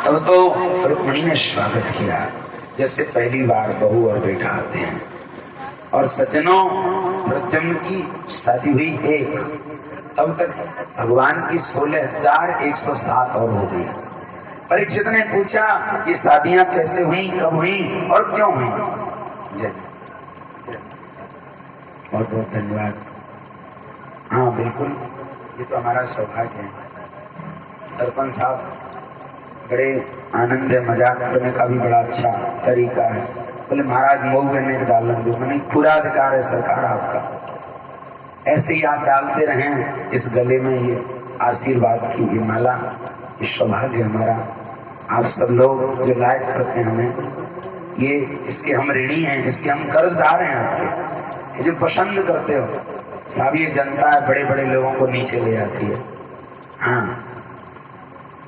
तब तो रुक्मिणी ने स्वागत किया जैसे पहली बार बहू और बेटा आते हैं। और सज्जनों, प्रद्युम्न की शादी हुई एक, तब तक भगवान की 16,107 और हो गई। परीक्षित ने पूछा ये शादियां कैसे हुई, कब हुई और क्यों हुई? जय बहुत बहुत धन्यवाद। हाँ बिल्कुल, ये तो हमारा सौभाग्य है। सरपंच साहब बड़े आनंद है, मजाक करने का भी बड़ा अच्छा तरीका है। बोले महाराज मऊ करने का डालन दो, मैंने पूरा अधिकार है सरकार आपका। ऐसे ही आप डालते रहें इस गले में ये आशीर्वाद की ये माला, ये सौभाग्य हमारा। आप सब लोग जो लायक करते हैं हमें, ये इसके हम ऋणी हैं, इसके हम कर्जदार हैं आपके। ये जो पसंद करते हो साहब, ये जनता है बड़े बड़े लोगों को नीचे ले आती है। हाँ,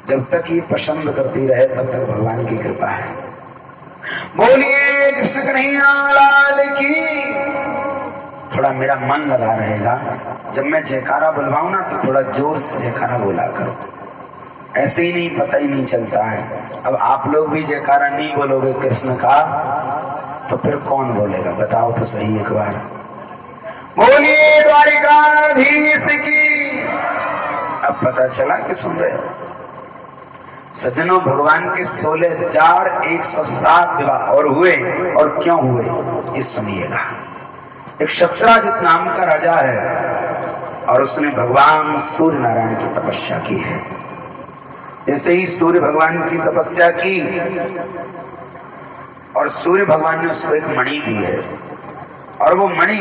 जब तक ये पसंद करती रहे तब तक भगवान की कृपा है। बोलिए कृष्ण कन्हैया लाल की। थोड़ा मेरा मन लगा रहेगा, जब मैं जयकारा बुलवाऊं ना तो थोड़ा जोर से जयकारा बोला करो, ऐसे ही नहीं पता ही नहीं चलता है। अब आप लोग भी जयकारा नहीं बोलोगे कृष्ण का तो फिर कौन बोलेगा? बताओ तो सही एक बार। बोलिए द्वारिकाधीश की। अब पता चला कि सुन रहे हो सज्जनों, भगवान के 16,107 विवाह और हुए, और क्यों हुए ये सुनिएगा। एक शत्राजित नाम का राजा है और उसने भगवान सूर्य नारायण की तपस्या की है। जैसे ही सूर्य भगवान की तपस्या की और सूर्य भगवान ने उसको एक मणि दी है, और वो मणि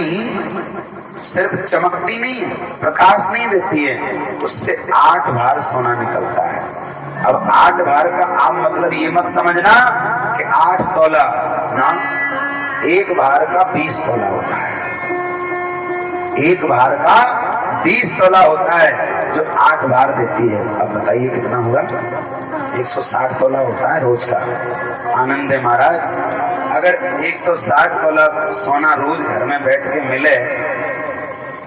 सिर्फ चमकती नहीं है, प्रकाश नहीं देती है, उससे 8 भार सोना निकलता है। अब 8 भार का आप मतलब ये मत समझना कि 8 तोला ना, एक भार का 20 तोला होता है। एक भार का 20 तोला होता है जो 8 भार देती है। अब बताइए कितना होगा? 160 तोला होता है रोज का। आनंद है महाराज, अगर 160 तोला सोना रोज घर में बैठ के मिले,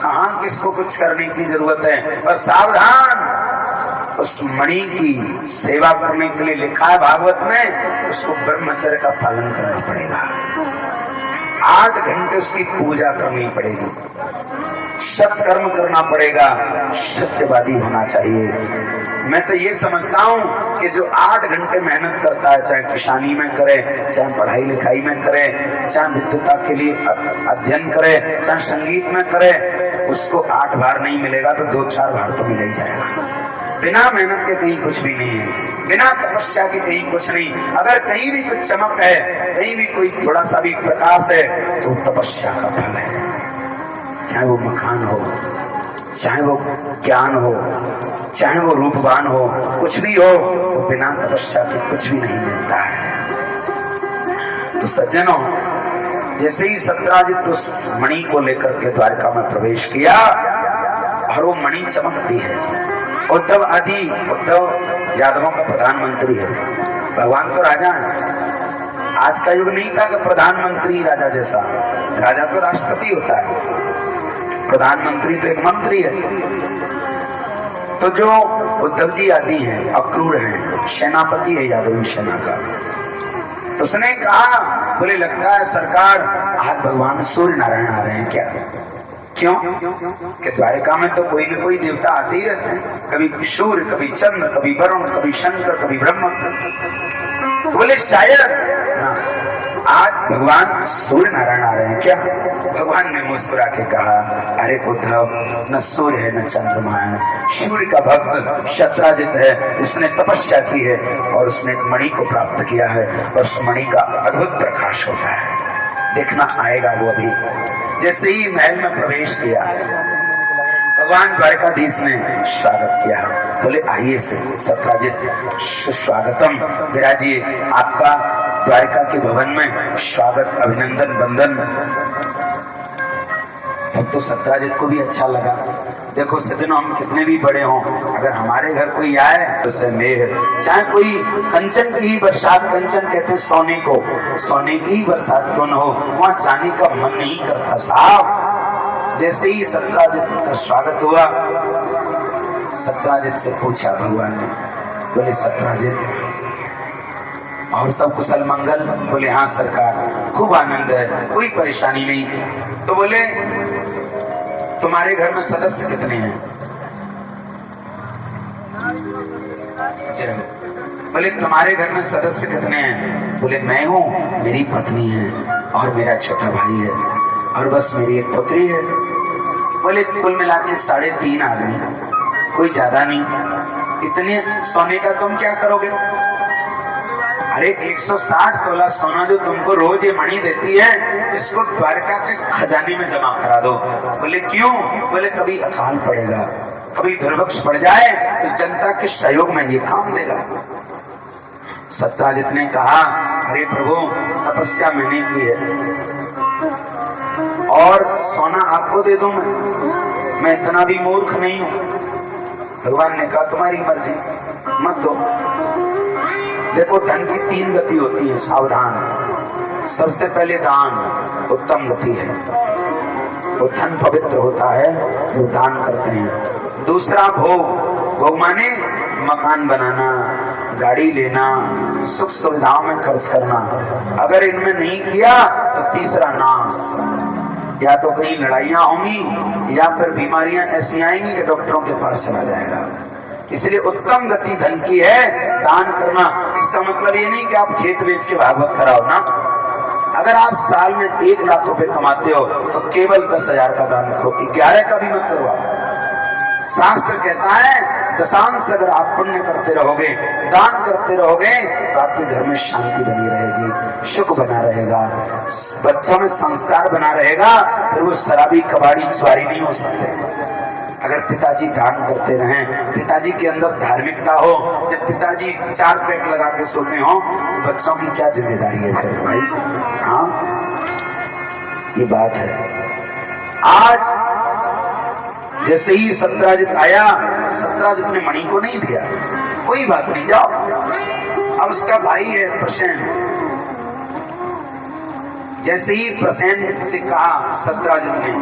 कहाँ किसको कुछ करने की जरूरत है। पर सावधान, उस मणि की सेवा करने के लिए लिखा है भागवत में, उसको ब्रह्मचर्य का पालन करना पड़ेगा। 8 घंटे उसकी पूजा करनी पड़ेगी, सत्कर्म करना पड़ेगा, सत्यवादी होना चाहिए। मैं तो ये समझता हूँ कि जो 8 घंटे मेहनत करता है, चाहे किसानी में करे, चाहे पढ़ाई लिखाई में करे, चाहे विद्वता के लिए अध्ययन करे, चाहे संगीत में करे, उसको 8 भार नहीं मिलेगा तो 2-4 भार तो मिल ही जाएगा। बिना मेहनत के कहीं कुछ भी नहीं है, बिना तपस्या के कहीं कुछ नहीं। अगर कहीं भी कुछ चमक है, कहीं भी कोई थोड़ा सा भी प्रकाश है, तो तपस्या का फल है। चाहे वो मखान हो, चाहे वो ज्ञान हो, चाहे वो रूपवान हो, कुछ भी हो, वो बिना तपस्या के कुछ भी नहीं मिलता है। तो सज्जनों, जैसे ही सत्राजित उस मणि को लेकर के द्वारका में प्रवेश किया और वो मणि चमकती है। उद्धव यादवों का प्रधानमंत्री है, भगवान तो राजा है। आज का युग नहीं था कि प्रधानमंत्री राजा जैसा, राजा तो राष्ट्रपति होता है, प्रधानमंत्री तो एक मंत्री है। तो जो उद्धव जी आदि हैं, अक्रूर हैं, सेनापति है यादवी सेना का, तो उसने कहा, बोले लगता है सरकार आज भगवान सूर्य नारायण आ रहे हैं क्या? क्यों? कि द्वारिका में तो कोई न कोई देवता आते ही रहते हैं, कभी सूर्य, कभी चंद्र, कभी वरुण, कभी शंकर, कभी ब्रह्मा। तो बोले शायद आज भगवान सूर्य नारायण आ रहे हैं क्या? भगवान ने मुस्कुरा के कहा, अरे उद्धव, न सूर्य है न चंद्रमा है, सूर्य का भक्त शत्राजित है, इसने तपस्या की है और उसने एक मणि को प्राप्त किया है, और उस मणि का अद्भुत प्रकाश होता है, देखना आएगा वो अभी। जैसे ही महल में प्रवेश किया, भगवान द्वारकाधीश ने स्वागत किया। बोले आइए से सत्राजित, सुस्वागतम, विराजिए, आपका द्वारका के भवन में स्वागत, अभिनंदन, वंदन। तब तो सत्राजित को भी अच्छा लगा। देखो सज्जनों, हम कितने भी बड़े हों, अगर हमारे घर कोई आए तो मेघ, चाहे कोई कंचन की ही बरसात, कंचन कहते हैं सोने को, सोने की ही बरसात क्यों न हो, वहां जाने का मन नहीं करता साहब। जैसे ही सत्राजित का स्वागत हुआ, सत्राजित से पूछा भगवान ने, बोले सत्राजित और सब कुशल मंगल? बोले हाँ सरकार, खूब आनंद है, कोई परेशानी नहीं। तो बोले तुम्हारे घर में सदस्य कितने हैं? बोले तुम्हारे घर में सदस्य कितने हैं? बोले मैं हूँ, मेरी पत्नी है और मेरा छोटा भाई है और बस मेरी एक पुत्री है। बोले कुल मिला के 3.5 आदमी, कोई ज्यादा नहीं। इतने सोने का तुम क्या करोगे? अरे 160 तोला सोना जो तुमको रोज ये मणि देती है, इसको द्वारका के खजाने में जमा करा दो। बोले क्यों? बोले कभी अकाल पड़ेगा, कभी दुर्भिक्ष पड़ जाए तो जनता के सहयोग में ये काम देगा। सत्यजित ने कहा अरे प्रभु, तपस्या मैंने की है और सोना आपको दे दूं मैं इतना भी मूर्ख नहीं हूं। भगवान ने कहा तुम्हारी मर्जी, मत दो। देखो धन की 3 गति होती है, सावधान। सबसे पहले दान उत्तम गति है, वो धन पवित्र होता है जो दान करते हैं। दूसरा भोग, भोग माने मकान बनाना, गाड़ी लेना, सुख सुविधाओं में खर्च करना। अगर इनमें नहीं किया तो तीसरा नाश, या तो कहीं लड़ाइयां होंगी या फिर बीमारियां ऐसी आएंगी कि डॉक्टरों के पास चला जाएगा। इसलिए उत्तम गति धन की है दान करना। इसका मतलब ये नहीं कि आप खेत बेच के भागवत कराओ ना। अगर आप साल में 1 लाख रुपए कमाते हो तो केवल 10,000 का दान करो, 11 का भी मत करो। शास्त्र कहता है दशांश अगर आप पुण्य करते रहोगे, दान करते रहोगे तो आपके घर में शांति बनी रहेगी, सुख बना रहेगा, बच्चों में संस्कार बना रहेगा, फिर वो शराबी कबाड़ी चुआरी नहीं हो सकते। अगर पिताजी दान करते रहें, पिताजी के अंदर धार्मिकता हो, जब पिताजी 4 पैक लगा के सोते हो तो बच्चों की क्या जिम्मेदारी है फिर भाई? हाँ, ये बात है। आज जैसे ही सत्यजित आया, सत्यजित ने मणि को नहीं दिया, कोई बात नहीं, जाओ। अब उसका भाई है प्रसेन, जैसे ही प्रसेन से कहा सत्यजित ने,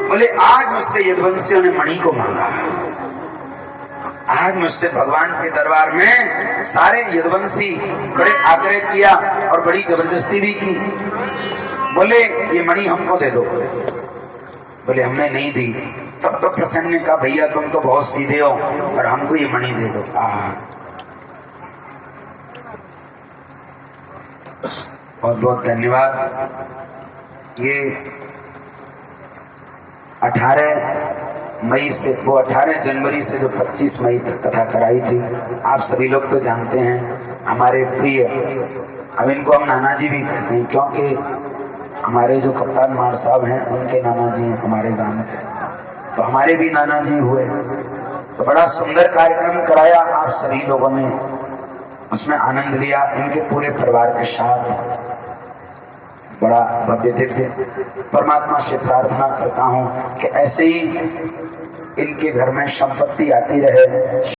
बोले आज मुझसे यदुवंशियों ने मणि को मांगा, आज मुझसे भगवान के दरबार में सारे यदुवंशी बड़े आग्रह किया और बड़ी जबरदस्ती भी की। बोले ये मणि हमको दे दो। बोले हमने नहीं दी। तब तो प्रसन्न ने कहा भैया तुम तो बहुत सीधे हो और हमको ये मणि दे दो। बहुत बहुत धन्यवाद। ये 18 मई से, वो 18 जनवरी से जो 25 मई तक कथा कराई थी, आप सभी लोग तो जानते हैं। हमारे प्रिय, अब इनको हम नाना जी भी कहते हैं क्योंकि हमारे जो कप्तान मार साहब हैं उनके नाना जी हैं हमारे गांव में, तो हमारे भी नाना जी हुए। तो बड़ा सुंदर कार्यक्रम कराया, आप सभी लोगों ने उसमें आनंद लिया, इनके पूरे परिवार के साथ। बड़ा भव्य दिव्य। परमात्मा से प्रार्थना करता हूं कि ऐसे ही इनके घर में संपत्ति आती रहे।